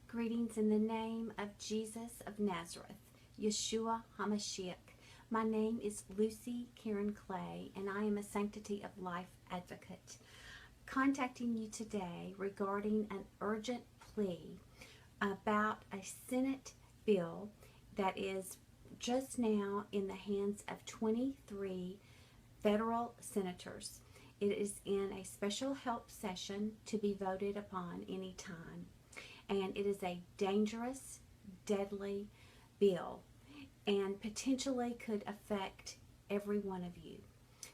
Greetings in the name of Jesus of Nazareth, Yeshua HaMashiach. My name is Lucy Karen Clay, and I am a Sanctity of Life advocate. Contacting you today regarding an urgent plea about a Senate bill that is just now in the hands of 23 federal senators. It is in a special help session to be voted upon any time. And it is a dangerous, deadly bill and potentially could affect every one of you.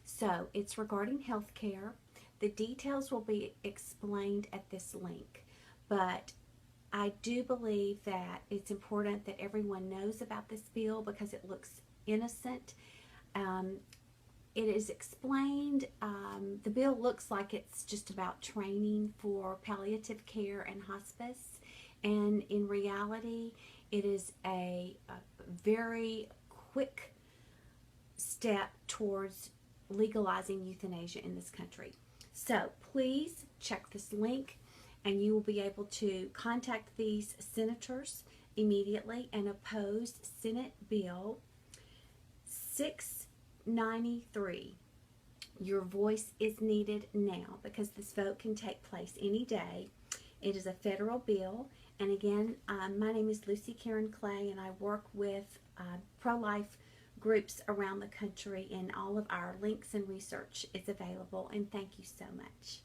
So it's regarding health care. The details will be explained at this link, but I do believe that it's important that everyone knows about this bill because it looks innocent. It is explained, the bill looks like it's just about training for palliative care and hospice, and in reality it is a very quick step towards legalizing euthanasia in this country. So please check this link and you will be able to contact these senators immediately and oppose Senate Bill 693. Your voice is needed now because this vote can take place any day. It is a federal bill, and again, my name is Lucy Karen Clay, and I work with pro-life groups around the country, and all of our links and research is available, and thank you so much.